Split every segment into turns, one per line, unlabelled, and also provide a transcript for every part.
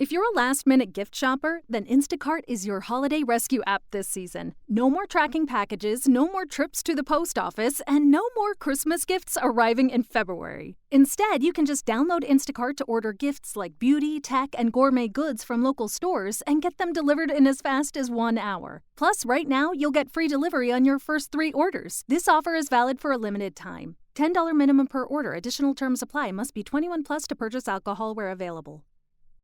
If you're a last-minute gift shopper, then Instacart is your holiday rescue app this season. No more tracking packages, no more trips to the post office, and no more Christmas gifts arriving in February. Instead, you can just download Instacart to order gifts like beauty, tech, and gourmet goods from local stores and get them delivered in as fast as 1 hour. Plus, right now, you'll get free delivery on your first 3 orders. This offer is valid for a limited time. $10 minimum per order. Additional terms apply. Must be 21 plus to purchase alcohol where available.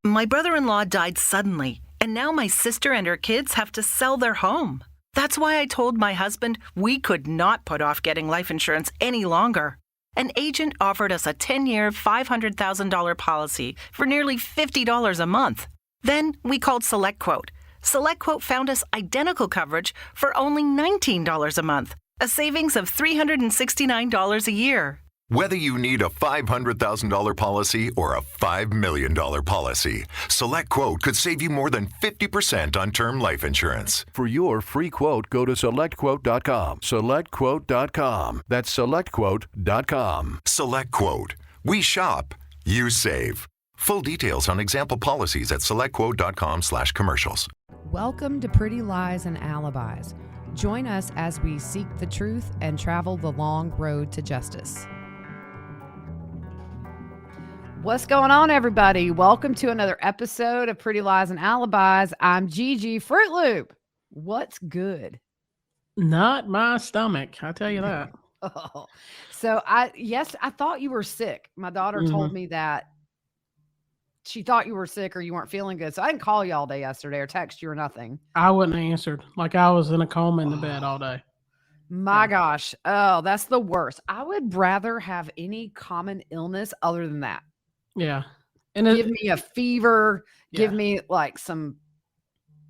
My brother-in-law died suddenly, and now my sister and her kids have to sell their home. That's why I told my husband we could not put off getting life insurance any longer. An agent offered us a 10-year, $500,000 policy for nearly $50 a month. Then we called SelectQuote. SelectQuote found us identical coverage for only $19 a month, a savings of $369 a year.
Whether you need a $500,000 policy or a $5 million policy, SelectQuote could save you more than 50% on term life insurance.
For your free quote, go to SelectQuote.com. SelectQuote.com. That's SelectQuote.com.
SelectQuote. We shop, you save. Full details on example policies at SelectQuote.com/commercials.
Welcome to Pretty Lies and Alibis. Join us as we seek the truth and travel the long road to justice. What's going on, everybody? Welcome to another episode of Pretty Lies and Alibis. I'm Gigi Fruit Loop. What's good?
Not my stomach, I tell you that.
Oh, so I thought you were sick. My daughter told me that she thought you were sick or you weren't feeling good. So I didn't call you all day yesterday or text you or nothing.
I wouldn't have answered. Like I was in a coma in the bed all day.
My gosh. Oh, that's the worst. I would rather have any common illness other than that.
Yeah. And
give me a fever. Yeah. Give me like some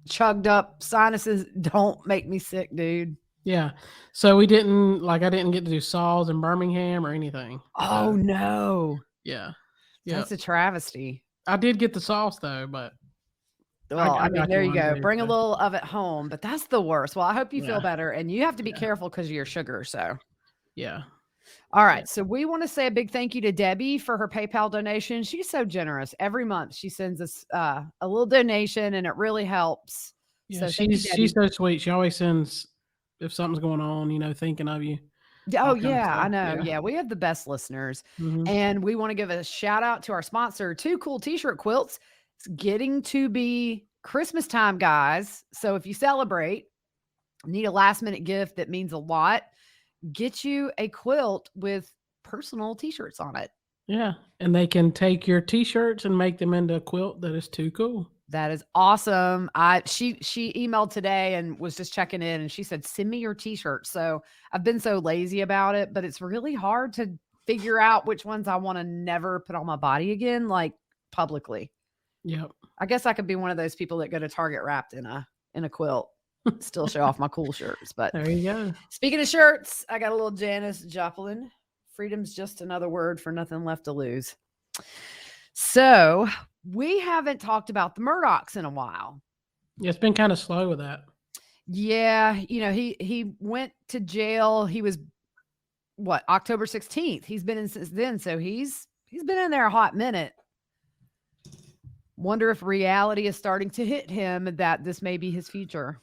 chugged up sinuses. Don't make me sick, dude.
Yeah. So I didn't get to do saws in Birmingham or anything.
Oh, no.
Yeah.
That's a travesty.
I did get the sauce though, but
well, I mean, there you go. Bring a little of it home, but that's the worst. Well, I hope you feel better, and you have to be careful because of your sugar. So,
yeah.
All right. So we want to say a big thank you to Debbie for her PayPal donation. She's so generous. Every month she sends us a little donation, and it really helps.
Yeah,
so
she's so sweet. She always sends if something's going on, thinking of you.
Oh, yeah, I know. Yeah, we have the best listeners.
Mm-hmm.
And we want to give a shout out to our sponsor, Two Cool T-Shirt Quilts. It's getting to be Christmas time, guys. So if you celebrate, need a last minute gift that means a lot, get you a quilt with personal T-shirts on it.
Yeah, and they can take your T-shirts and make them into a quilt that is too cool.
That is awesome. She emailed today and was just checking in, and she said, send me your T-shirt. So I've been so lazy about it, but it's really hard to figure out which ones I want to never put on my body again, like publicly.
Yep.
I guess I could be one of those people that go to Target wrapped in a quilt, still show off my cool shirts. But
there you go.
Speaking of shirts, I got a little Janis Joplin. Freedom's just another word for nothing left to lose. So we haven't talked about the Murdaughs in a while.
Yeah, it's been kind of slow with that.
Yeah, he went to jail. He was October 16th. He's been in since then, so he's been in there a hot minute. Wonder if reality is starting to hit him that this may be his future.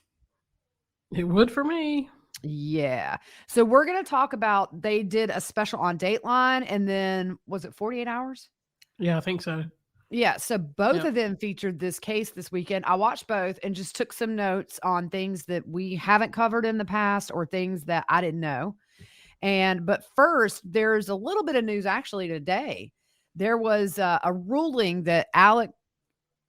It would for me.
Yeah. So we're going to talk about, they did a special on Dateline, and then was it 48 Hours?
Yeah, I think so.
Yeah. So both of them featured this case this weekend. I watched both and just took some notes on things that we haven't covered in the past or things that I didn't know. But first, there's a little bit of news actually today. There was a ruling that Alec,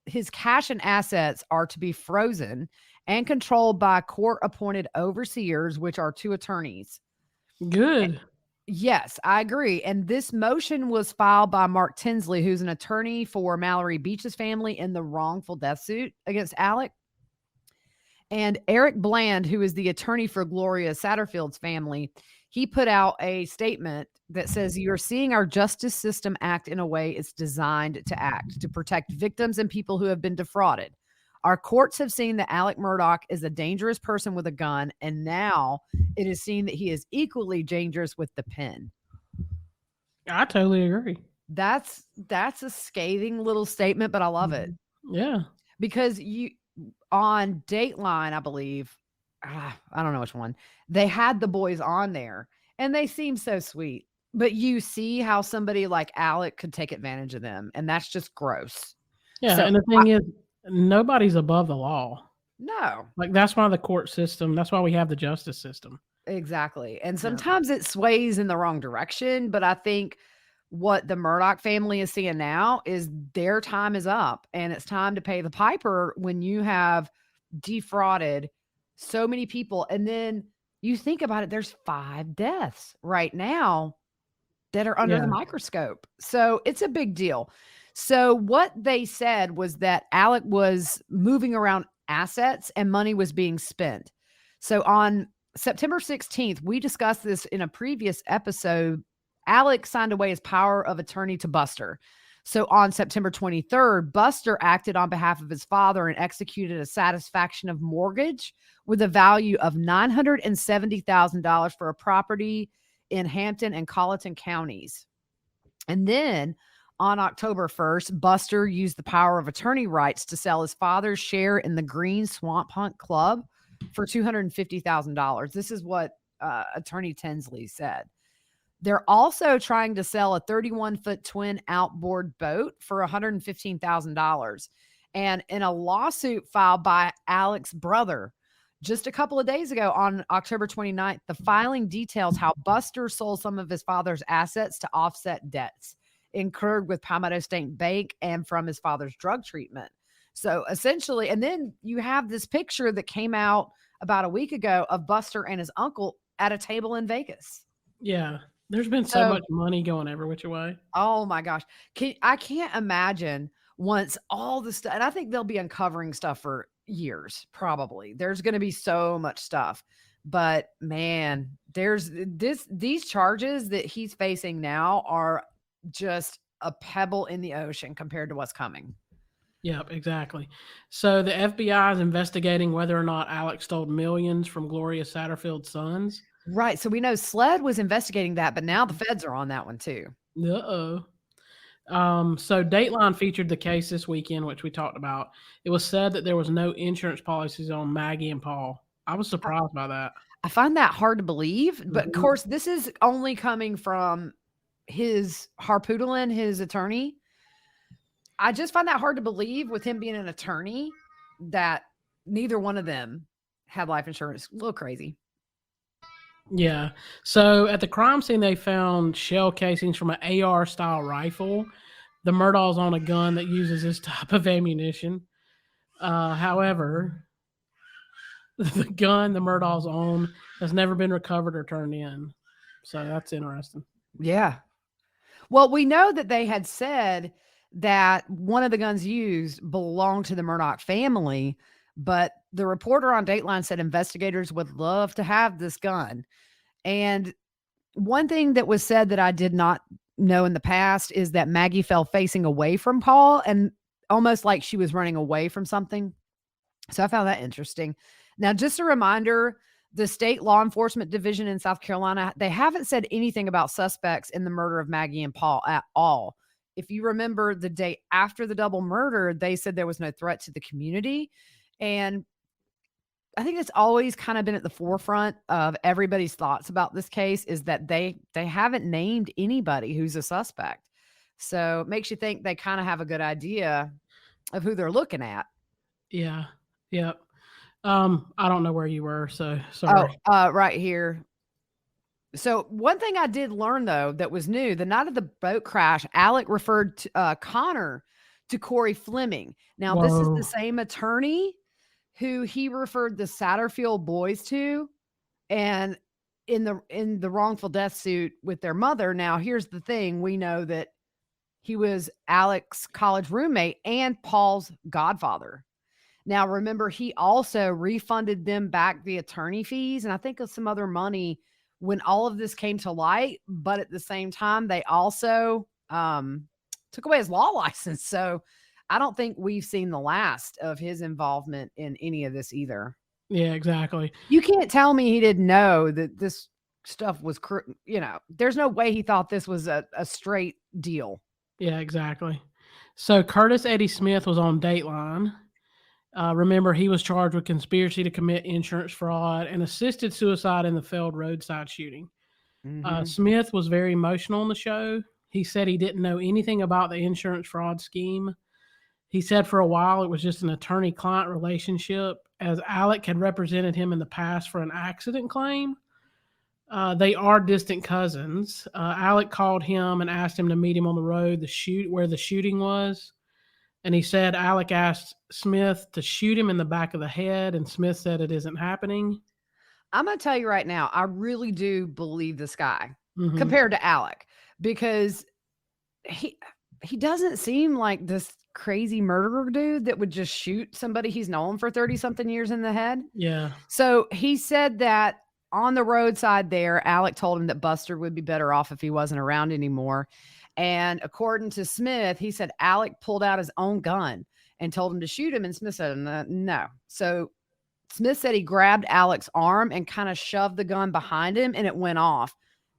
his cash and assets are to be frozen and controlled by court-appointed overseers, which are 2 attorneys.
Good.
Yes, I agree. And this motion was filed by Mark Tinsley, who's an attorney for Mallory Beach's family in the wrongful death suit against Alec. And Eric Bland, who is the attorney for Gloria Satterfield's family, he put out a statement that says, "You're seeing our justice system act in a way it's designed to act, to protect victims and people who have been defrauded. Our courts have seen that Alec Murdaugh is a dangerous person with a gun, and now it is seen that he is equally dangerous with the pen."
I totally agree.
That's a scathing little statement, but I love it.
Yeah.
Because on Dateline, I believe, I don't know which one, they had the boys on there and they seem so sweet. But you see how somebody like Alec could take advantage of them, and that's just gross.
Yeah.
So
And the thing is, nobody's above the law.
no,
Like, that's why the court system, that's why we have the justice system.
exactly. And
Yeah.
sometimes it sways in the wrong direction, but I think what the Murdaugh family is seeing now is their time is up and it's time to pay the piper when you have defrauded so many people. And then you think about it, there's 5 deaths right now that are under the
Yeah.
microscope. So it's a big deal. So what they said was that Alec was moving around assets and money was being spent. So on September 16th, we discussed this in a previous episode. Alec signed away his power of attorney to Buster. So on September 23rd, Buster acted on behalf of his father and executed a satisfaction of mortgage with a value of $970,000 for a property in Hampton and Colleton counties. And then on October 1st, Buster used the power of attorney rights to sell his father's share in the Green Swamp Hunt Club for $250,000. This is what Attorney Tinsley said. They're also trying to sell a 31-foot twin outboard boat for $115,000. And in a lawsuit filed by Alec's brother just a couple of days ago on October 29th, the filing details how Buster sold some of his father's assets to offset debts incurred with Palmetto State Bank and from his father's drug treatment. So essentially, and then you have this picture that came out about a week ago of Buster and his uncle at a table in Vegas.
Yeah. There's been so much money going every which way.
Oh my gosh. I can't imagine once all the stuff, and I think they'll be uncovering stuff for years, probably. There's going to be so much stuff. But man, there's these charges that he's facing now are just a pebble in the ocean compared to what's coming.
Yep, exactly. So the FBI is investigating whether or not Alex stole millions from Gloria Satterfield's sons.
Right. So we know SLED was investigating that, but now the feds are on that one too.
Uh-oh. So Dateline featured the case this weekend, which we talked about. It was said that there was no insurance policies on Maggie and Paul. I was surprised by that.
I find that hard to believe, but of course, this is only coming from his Harpoodlin, his attorney. I just find that hard to believe with him being an attorney that neither one of them had life insurance. A little crazy.
Yeah. So at the crime scene, they found shell casings from an AR style rifle. The Murdaugh's on a gun that uses this type of ammunition. However, the gun the Murdaugh's on has never been recovered or turned in. So that's interesting.
Yeah. Well, we know that they had said that one of the guns used belonged to the Murdaugh family, but the reporter on Dateline said investigators would love to have this gun. And one thing that was said that I did not know in the past is that Maggie fell facing away from Paul and almost like she was running away from something. So I found that interesting. Now, just a reminder, the state law enforcement division in South Carolina, they haven't said anything about suspects in the murder of Maggie and Paul at all. If you remember the day after the double murder, they said there was no threat to the community. And I think it's always kind of been at the forefront of everybody's thoughts about this case is that they haven't named anybody who's a suspect. So it makes you think they kind of have a good idea of who they're looking at.
Yeah. Yep. I don't know where you were, so sorry.
Oh, right here. So one thing I did learn, though, that was new, the night of the boat crash, Alec referred to, Connor to Corey Fleming. Now, this is the same attorney who he referred the Satterfield boys to, and in the wrongful death suit with their mother. Now, here's the thing. We know that he was Alec's college roommate and Paul's godfather. Now, remember, he also refunded them back the attorney fees and I think of some other money when all of this came to light. But at the same time, they also took away his law license. So I don't think we've seen the last of his involvement in any of this either.
Yeah, exactly.
You can't tell me he didn't know that this stuff was, there's no way he thought this was a straight deal.
Yeah, exactly. So Curtis Eddie Smith was on Dateline. Remember, he was charged with conspiracy to commit insurance fraud and assisted suicide in the failed roadside shooting. Smith was very emotional on the show. He said he didn't know anything about the insurance fraud scheme. He said for a while it was just an attorney-client relationship, as Alec had represented him in the past for an accident claim. They are distant cousins. Alec called him and asked him to meet him on the road where the shooting was. And he said Alec asked Smith to shoot him in the back of the head, and Smith said it isn't happening.
I'm going to tell you right now, I really do believe this guy
Mhm.
compared to Alec, because he doesn't seem like this crazy murderer dude that would just shoot somebody he's known for 30-something years in the head.
Yeah.
So he said that on the roadside there, Alec told him that Buster would be better off if he wasn't around anymore. And according to Smith, he said Alec pulled out his own gun and told him to shoot him. And Smith said, no. So Smith said he grabbed Alec's arm and kind of shoved the gun behind him and it went off.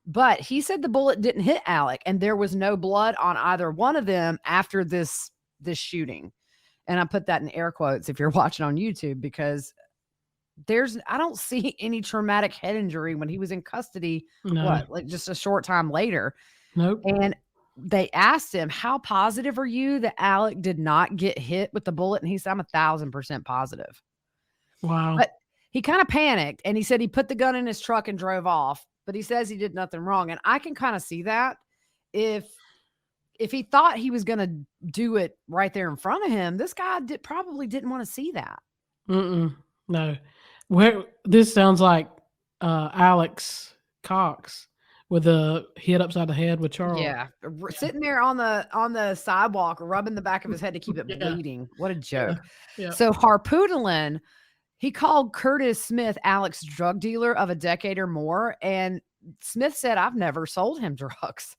But he said the bullet didn't hit Alec and there was no blood on either one of them after this shooting. And I put that in air quotes if you're watching on YouTube, because I don't see any traumatic head injury when he was in custody.
No.
Like just a short time later.
Nope.
And they asked him, how positive are you that Alec did not get hit with the bullet? And he said, I'm 1,000% positive.
Wow.
But he kind of panicked and he said he put the gun in his truck and drove off, but he says he did nothing wrong. And I can kind of see that. If he thought he was going to do it right there in front of him, this guy probably didn't want to see that.
No. This sounds like Alex Cox with a hit upside the head with Charles.
Yeah. Sitting there on the sidewalk, rubbing the back of his head to keep it bleeding. What a joke.
Yeah.
So Harpoodlin, he called Curtis Smith Alec's drug dealer of a decade or more. And Smith said, I've never sold him drugs.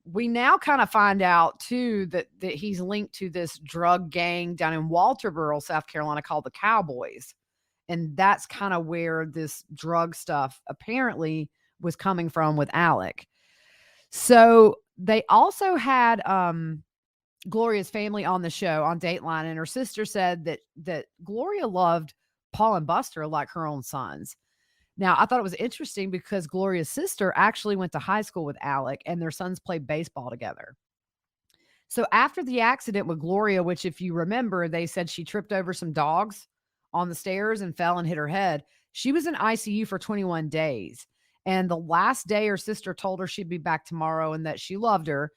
We now kind of find out too that he's linked to this drug gang down in Walterboro, South Carolina, called the Cowboys. And that's kind of where this drug stuff apparently was coming from with Alec. So they also had Gloria's family on the show on Dateline, and her sister said that Gloria loved Paul and Buster like her own sons. Now, I thought it was interesting because Gloria's sister actually went to high school with Alec, and their sons played baseball together. So after the accident with Gloria, which if you remember, they said she tripped over some dogs on the stairs and fell and hit her head. She was in ICU for 21 days. And the last day her sister told her she'd be back tomorrow and that she loved her.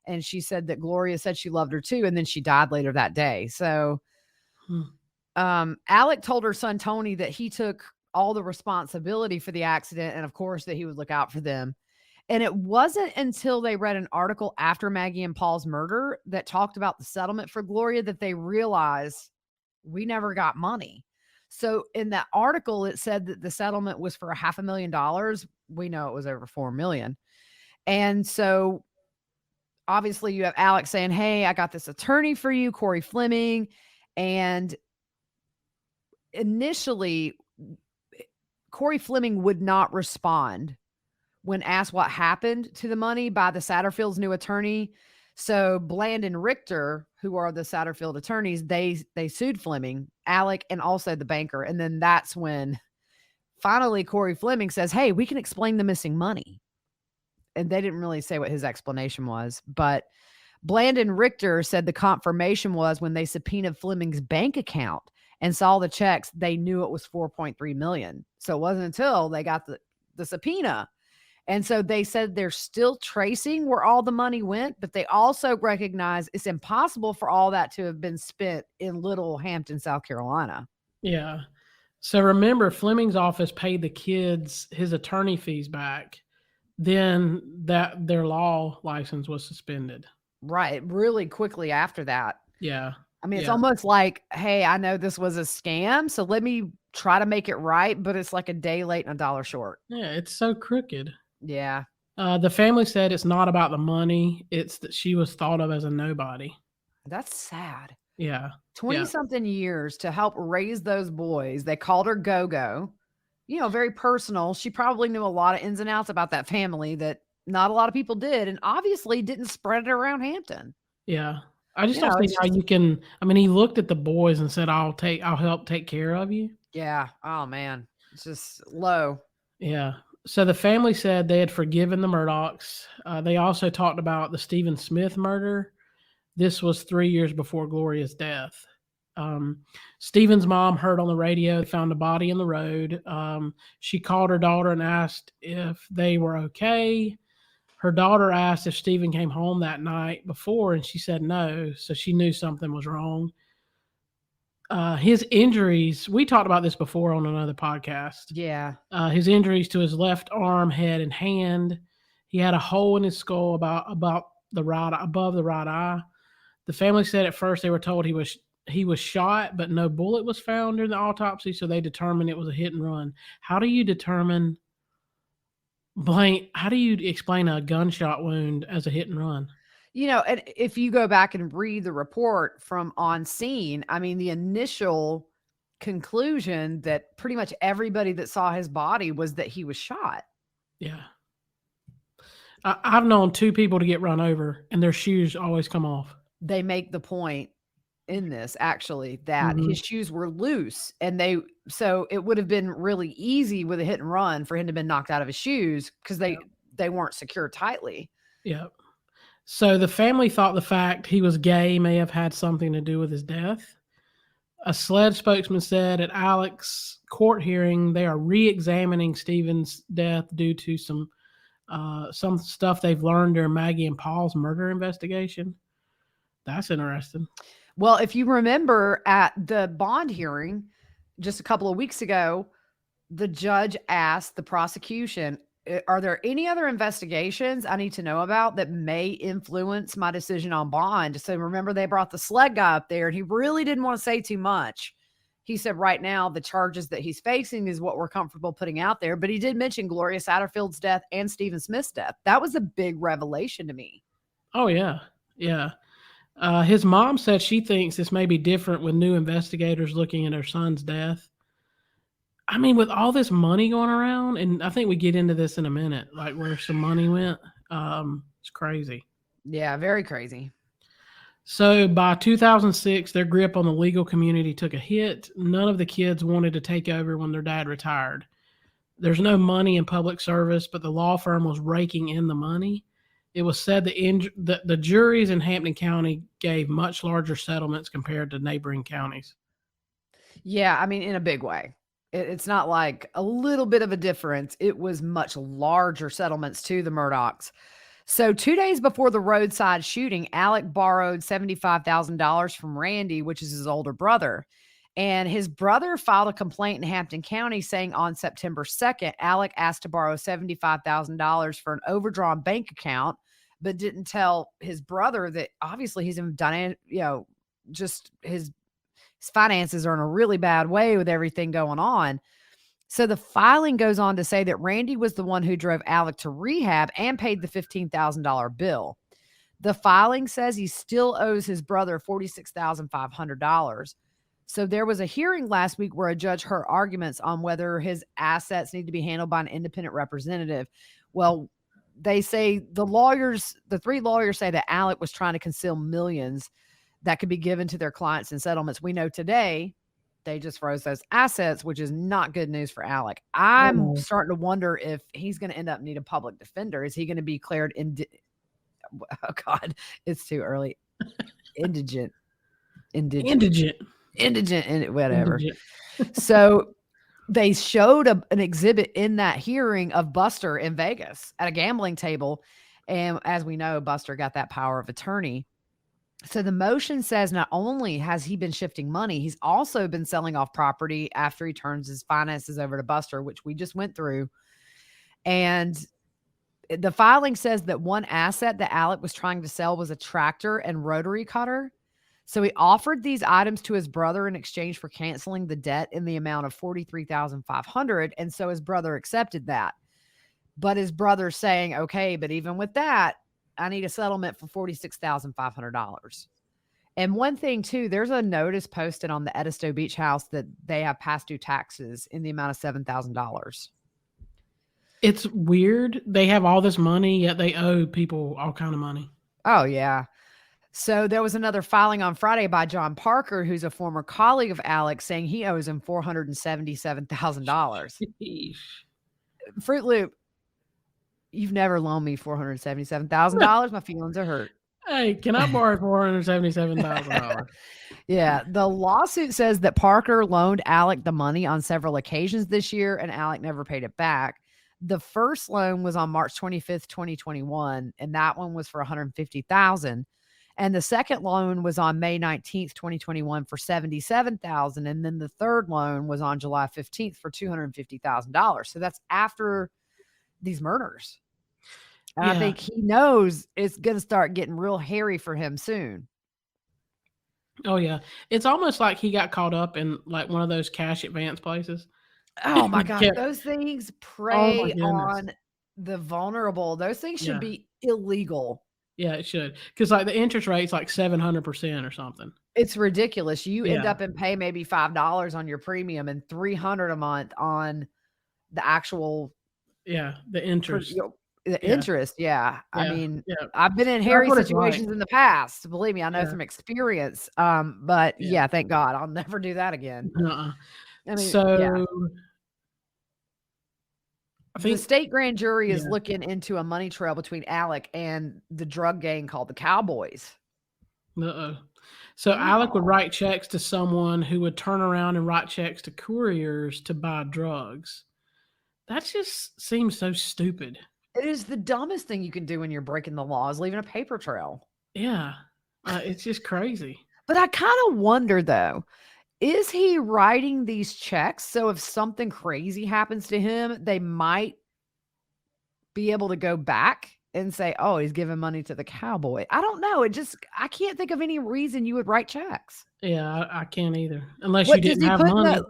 And she said that Gloria said she loved her too. And then she died later that day. So Alec told her son, Tony, that he took all the responsibility for the accident. And of course that he would look out for them. And it wasn't until they read an article after Maggie and Paul's murder that talked about the settlement for Gloria that they realized we never got money. So in that article, it said that the settlement was for $500,000. We know it was over $4 million. And so obviously you have Alex saying, hey, I got this attorney for you, Corey Fleming. And initially, Corey Fleming would not respond when asked what happened to the money by the Satterfield's new attorney. So Bland and Richter, who are the Satterfield attorneys, they sued Fleming, Alec, and also the banker. And then that's when finally Corey Fleming says, hey, we can explain the missing money. And they didn't really say what his explanation was. But Bland and Richter said the confirmation was when they subpoenaed Fleming's bank account and saw the checks, they knew it was $4.3 million. So it wasn't until they got the subpoena. And so they said they're still tracing where all the money went, but they also recognize it's impossible for all that to have been spent in Little Hampton, South Carolina.
Yeah. So remember, Fleming's office paid the kids his attorney fees back. Then their law license was suspended.
Right. Really quickly after that.
Yeah.
I mean, it's almost like, hey, I know this was a scam, so let me try to make it right, but it's like a day late and $1 short.
Yeah, it's so crooked.
Yeah.
The family said it's not about the money. It's that she was thought of as a nobody.
That's sad.
Yeah.
20-something years to help raise those boys. They called her Go-Go. You know, very personal. She probably knew a lot of ins and outs about that family that not a lot of people did, and obviously didn't spread it around Hampton.
Yeah. I just
You
don't
know,
see
it's
how
just
you can. I mean, he looked at the boys and said, I'll help take care of you."
yeah. Oh man, it's just low.
Yeah. So the family said they had forgiven the Murdaughs. They also talked about the Stephen Smith murder. This was 3 years before Gloria's death. Stephen's mom heard on the radio they found a body in the road. She called her daughter and asked if they were okay. Her daughter asked if Stephen came home that night before, and she said no. So she knew something was wrong. His injuries, we talked about this before on another podcast.
Yeah.
His injuries to his left arm, head, and hand. He had a hole in his skull above the right eye. The family said at first they were told he was shot, but no bullet was found during the autopsy, so they determined it was a hit and run. How do you determine how do you explain a gunshot wound as a hit and run?
You know, and if you go back and read the report from on scene, I mean, the initial conclusion that pretty much everybody that saw his body was that he was shot.
Yeah. I've known 2 people to get run over and their shoes always come off.
They make the point in this actually that
Mhm.
his shoes were loose and so it would have been really easy with a hit and run for him to have been knocked out of his shoes because they weren't secured tightly.
Yeah. So the family thought the fact he was gay may have had something to do with his death. A SLED spokesman said at Alec's court hearing they are re-examining Stephen's death due to some stuff they've learned during Maggie and Paul's murder investigation. That's interesting.
Well, if you remember at the bond hearing just a couple of weeks ago, the judge asked the prosecution, are there any other investigations I need to know about that may influence my decision on bond? So remember, they brought the SLED guy up there and he really didn't want to say too much. He said right now the charges that he's facing is what we're comfortable putting out there. But he did mention Gloria Satterfield's death and Stephen Smith's death. That was a big revelation to me.
Oh, yeah. Yeah. His mom said she thinks this may be different with new investigators looking at her son's death. I mean, with all this money going around, and I think we get into this in a minute, like where some money went, it's crazy.
Yeah, very crazy.
So by 2006, their grip on the legal community took a hit. None of the kids wanted to take over when their dad retired. There's no money in public service, but the law firm was raking in the money. It was said the juries in Hampton County gave much larger settlements compared to neighboring counties.
Yeah, I mean, in a big way. It's not like a little bit of a difference. It was much larger settlements to the Murdaughs. So 2 days before the roadside shooting, Alec borrowed $75,000 from Randy, which is his older brother. And his brother filed a complaint in Hampton County saying on September 2nd, Alec asked to borrow $75,000 for an overdrawn bank account, but didn't tell his brother that obviously he's in just his finances are in a really bad way with everything going on. So the filing goes on to say that Randy was the one who drove Alec to rehab and paid the $15,000 bill. The filing says he still owes his brother $46,500. So there was a hearing last week where a judge heard arguments on whether his assets need to be handled by an independent representative. Well, they say the 3 lawyers say that Alec was trying to conceal millions that could be given to their clients in settlements. We know today they just froze those assets, which is not good news for Alec. I'm starting to wonder if he's going to end up needing a public defender. Is he going to be declared oh God, it's too early. Indigent, and whatever.
Indigent.
So they showed an exhibit in that hearing of Buster in Vegas at a gambling table. And as we know, Buster got that power of attorney. So the motion says not only has he been shifting money, he's also been selling off property after he turns his finances over to Buster, which we just went through. And the filing says that one asset that Alec was trying to sell was a tractor and rotary cutter. So he offered these items to his brother in exchange for canceling the debt in the amount of $43,500. And so his brother accepted that. But his brother's saying, okay, but even with that, I need a settlement for $46,500. And one thing too, there's a notice posted on the Edisto Beach house that they have past due taxes in the amount of $7,000.
It's weird. They have all this money, yet they owe people all kind of money.
Oh yeah. So there was another filing on Friday by John Parker, who's a former colleague of Alec, saying he owes him $477,000.
Sheesh.
Fruit Loop, you've never loaned me $477,000. My feelings are hurt.
Hey, can I borrow $477,000?
Yeah. The lawsuit says that Parker loaned Alec the money on several occasions this year, and Alec never paid it back. The first loan was on March 25th, 2021, and that one was for $150,000. And the second loan was on May 19th, 2021 for $77,000. And then the third loan was on July 15th for $250,000. So that's after these murders. And I think he knows it's going to start getting real hairy for him soon.
Oh, yeah. It's almost like he got caught up in like one of those cash advance places.
Oh, my God. Those things prey on the vulnerable. Those things should be illegal.
Yeah, it should. Because like the interest rate's like 700% or something.
It's ridiculous. You end up and pay maybe $5 on your premium and $300 a month on the actual.
Yeah, the interest.
Interest. Yeah. I mean, I've been in hairy situations in the past. Believe me, I know from experience. But yeah, thank God I'll never do that again.
I mean, I think
the state grand jury is looking into a money trail between Alec and the drug gang called the Cowboys.
So Alec would write checks to someone who would turn around and write checks to couriers to buy drugs. That just seems so stupid.
It is the dumbest thing you can do when you're breaking the law, is leaving a paper trail.
Yeah. It's just crazy.
But I kind of wonder, though, is he writing these checks so if something crazy happens to him, they might be able to go back and say, oh, he's giving money to the cowboy? I don't know. I can't think of any reason you would write checks.
Yeah, I can't either. Unless you didn't have money.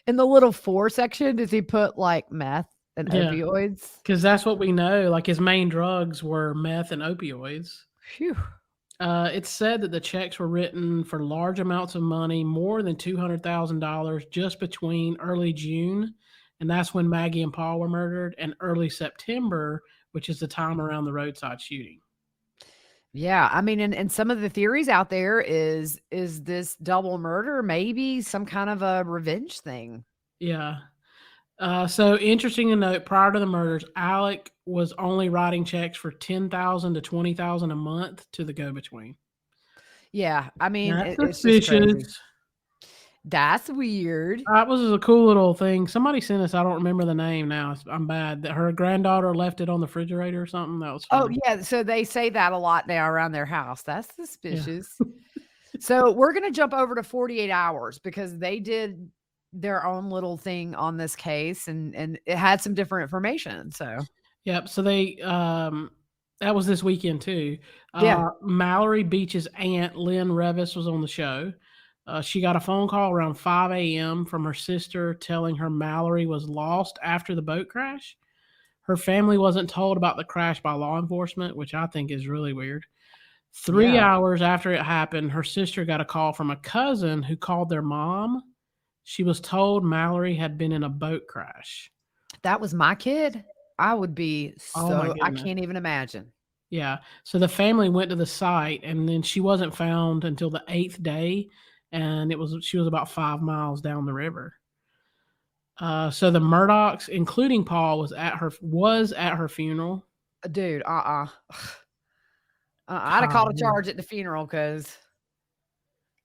In the little 4 section, does he put like meth and opioids?
Because that's what we know. Like his main drugs were meth and opioids.
Phew.
It's said that the checks were written for large amounts of money, more than $200,000, just between early June, and that's when Maggie and Paul were murdered, and early September, which is the time around the roadside shooting.
Yeah, I mean, and some of the theories out there is this double murder maybe some kind of a revenge thing?
Yeah. So interesting to note, prior to the murders, Alec was only writing checks for $10,000 to $20,000 a month to the go-between.
Yeah, I mean,
it's suspicious.
That's weird.
That was a cool little thing. Somebody sent us, I don't remember the name now. I'm bad. That her granddaughter left it on the refrigerator or something. That was funny.
Oh, yeah. So they say that a lot now around their house. That's suspicious. Yeah. So we're going to jump over to 48 hours because they did their own little thing on this case and it had some different information. So,
yep. So they, that was this weekend too.
Yeah.
Mallory Beach's aunt, Lynn Revis, was on the show. She got a phone call around 5 a.m. from her sister telling her Mallory was lost after the boat crash. Her family wasn't told about the crash by law enforcement, which I think is really weird. 3 hours after it happened, her sister got a call from a cousin who called their mom. She was told Mallory had been in a boat crash.
That was my kid. I would be I can't even imagine.
Yeah. So the family went to the site and then she wasn't found until the 8th day. And she was about 5 miles down the river. So the Murdaughs, including Paul, was at her funeral.
Dude, I'd have called a charge at the funeral because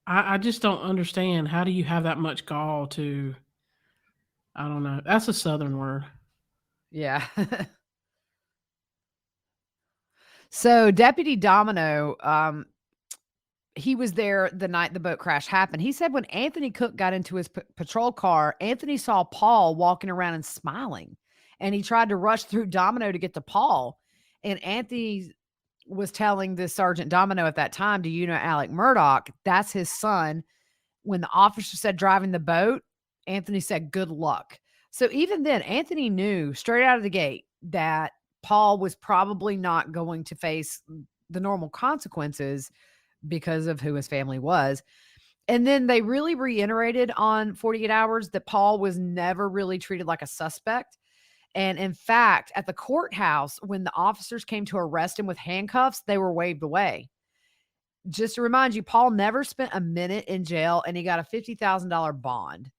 I just don't understand. How do you have that much gall to? I don't know. That's a Southern word.
Yeah. So Deputy Domino, he was there the night the boat crash happened. He said when Anthony Cook got into his patrol car, Anthony saw Paul walking around and smiling. And he tried to rush through Domino to get to Paul. And Anthony was telling this Sergeant Domino at that time, do you know Alec Murdaugh? That's his son. When the officer said driving the boat, Anthony said, good luck. So even then, Anthony knew straight out of the gate that Paul was probably not going to face the normal consequences because of who his family was. And then they really reiterated on 48 hours that Paul was never really treated like a suspect. And in fact, at the courthouse, when the officers came to arrest him with handcuffs, they were waved away. just to remind you, Paul never spent a minute in jail, and he got a $50,000 bond.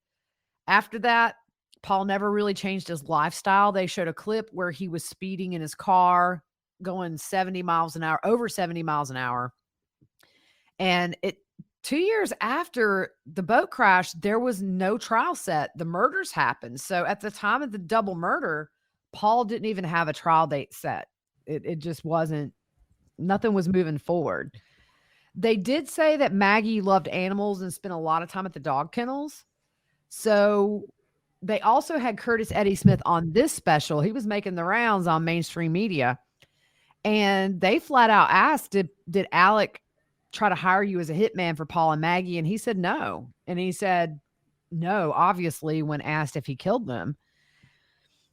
After that, Paul never really changed his lifestyle. They showed a clip where he was speeding in his car, going 70 miles an hour, over 70 miles an hour. And 2 years after the boat crash, there was no trial set. The murders happened. So at the time of the double murder, Paul didn't even have a trial date set. It just wasn't, nothing was moving forward. They did say that Maggie loved animals and spent a lot of time at the dog kennels. So they also had Curtis Eddie Smith on this special. He was making the rounds on mainstream media. And they flat out asked, did Alec try to hire you as a hitman for Paul and Maggie? And he said no. And he said no, obviously, when asked if he killed them.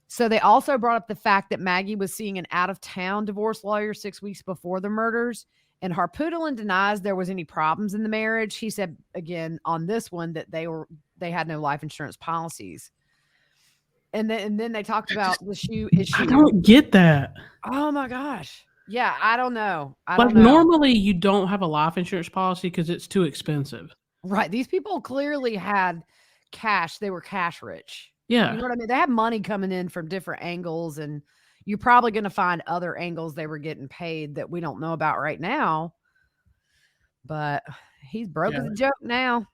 So they also brought up the fact that Maggie was seeing an out-of-town divorce lawyer 6 weeks before the murders. And Harpootlian denies there was any problems in the marriage. He said, again, on this one, that they had no life insurance policies. And then they talked about the shoe issue.
I don't get that.
Oh my gosh. Yeah, I don't know.
Normally you don't have a life insurance policy because it's too expensive.
Right. These people clearly had cash. They were cash rich.
Yeah.
You know what I mean? They had money coming in from different angles, and you're probably going to find other angles they were getting paid that we don't know about right now. But he's broke as a joke now.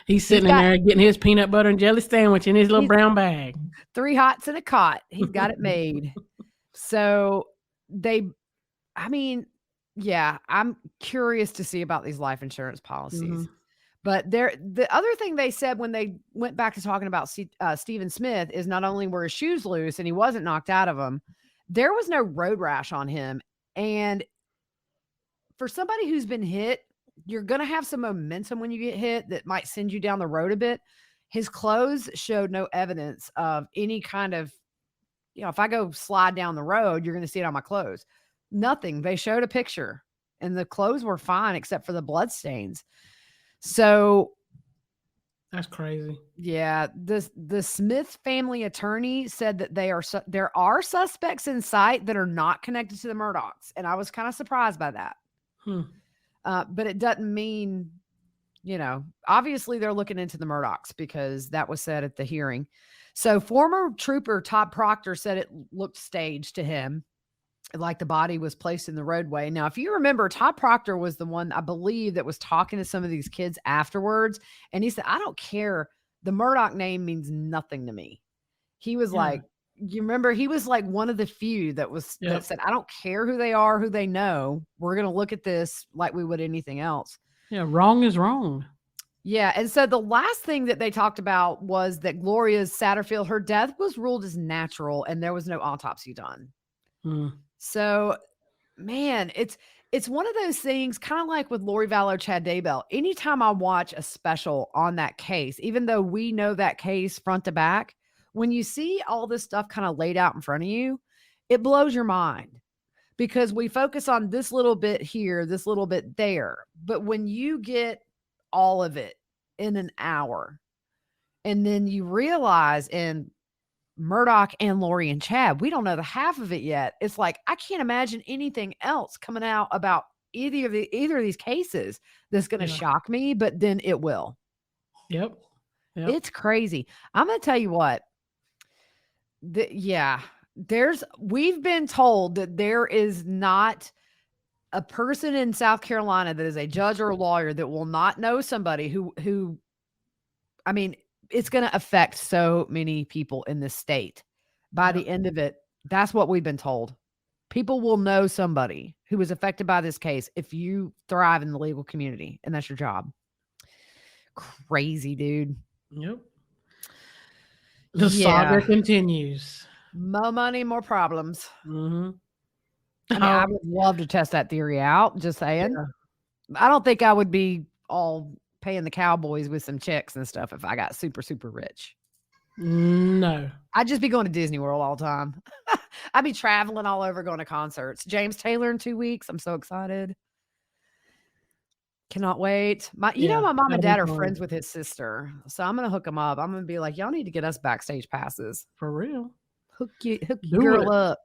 He's sitting in there getting his peanut butter and jelly sandwich in his little brown bag.
3 hots in a cot. He's got it made. So I'm curious to see about these life insurance policies. Mm-hmm. But the other thing they said when they went back to talking about Stephen Smith is not only were his shoes loose and he wasn't knocked out of them, there was no road rash on him. And for somebody who's been hit, you're going to have some momentum when you get hit that might send you down the road a bit. His clothes showed no evidence of any kind of, if I go slide down the road, you're going to see it on my clothes. Nothing. They showed a picture and the clothes were fine except for the blood stains. So
that's crazy.
Yeah. The Smith family attorney said that there are suspects in sight that are not connected to the Murdaughs. And I was kind of surprised by that. But it doesn't mean, obviously they're looking into the Murdaughs because that was said at the hearing. So former trooper Todd Proctor said it looked staged to him, like the body was placed in the roadway. Now, if you remember, Todd Proctor was the one, I believe, that was talking to some of these kids afterwards. And he said, I don't care. The Murdaugh name means nothing to me. He was like, you remember, he was like one of the few that said, I don't care who they are, who they know. We're going to look at this like we would anything else.
Yeah. Wrong is wrong.
Yeah. And so the last thing that they talked about was that Gloria Satterfield, her death was ruled as natural and there was no autopsy done. So, man, it's one of those things, kind of like with Lori Vallow, Chad Daybell. Anytime I watch a special on that case, even though we know that case front to back, when you see all this stuff kind of laid out in front of you, it blows your mind because we focus on this little bit here, this little bit there. But when you get all of it in an hour, and then you realize in Murdaugh and Lori and Chad, we don't know the half of it yet. It's like, I can't imagine anything else coming out about either of these cases that's going to shock me, but then it will.
Yep.
It's crazy. I'm going to tell you what, we've been told that there is not a person in South Carolina that is a judge or a lawyer that will not know somebody who I mean, it's going to affect so many people in this state. By the end of it, that's what we've been told. People will know somebody who was affected by this case if you thrive in the legal community, and that's your job. Crazy, dude.
Yep. The saga continues.
More money, more problems.
Mm-hmm.
I mean, I would love to test that theory out. Just saying. Yeah. I don't think I would be all paying the Cowboys with some checks and stuff if I got super, super rich.
No.
I'd just be going to Disney World all the time. I'd be traveling all over, going to concerts. James Taylor in 2 weeks. I'm so excited. Cannot wait. My mom and dad are friends with his sister. So I'm going to hook them up. I'm going to be like, y'all need to get us backstage passes.
For real.
Hook your girl up.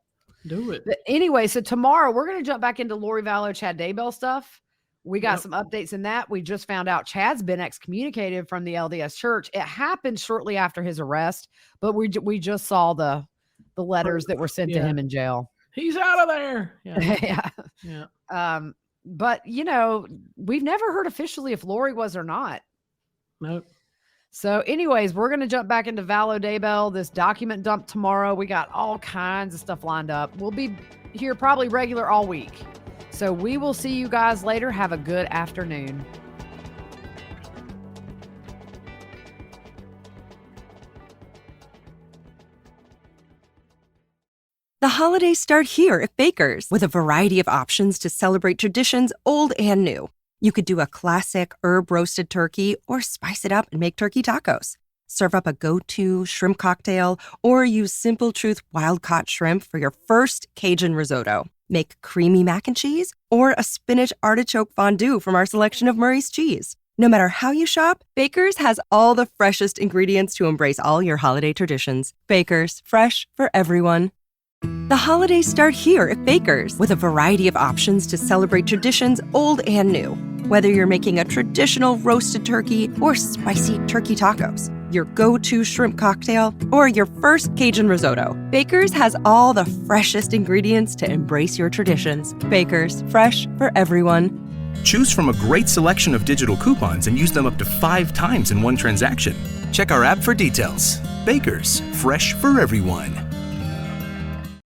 Do it.
But anyway, so tomorrow we're going to jump back into Lori Vallow, Chad Daybell stuff. We got some updates in that. We just found out Chad's been excommunicated from the LDS Church. It happened shortly after his arrest, but we just saw the letters that were sent to him in jail.
He's out of there.
Yeah. But we've never heard officially if Lori was or not.
Nope.
So anyways, we're going to jump back into Valo Daybell, this document dump tomorrow. We got all kinds of stuff lined up. We'll be here probably regular all week. So we will see you guys later. Have a good afternoon.
The holidays start here at Baker's with a variety of options to celebrate traditions old and new. You could do a classic herb-roasted turkey or spice it up and make turkey tacos. Serve up a go-to shrimp cocktail or use Simple Truth wild-caught shrimp for your first Cajun risotto. Make creamy mac and cheese or a spinach artichoke fondue from our selection of Murray's cheese. No matter how you shop, Baker's has all the freshest ingredients to embrace all your holiday traditions. Baker's, fresh for everyone. The holidays start here at Baker's with a variety of options to celebrate traditions old and new. Whether you're making a traditional roasted turkey or spicy turkey tacos, your go-to shrimp cocktail, or your first Cajun risotto, Baker's has all the freshest ingredients to embrace your traditions. Baker's, fresh for everyone.
Choose from a great selection of digital coupons and use them up to 5 times in one transaction. Check our app for details. Baker's, fresh for everyone.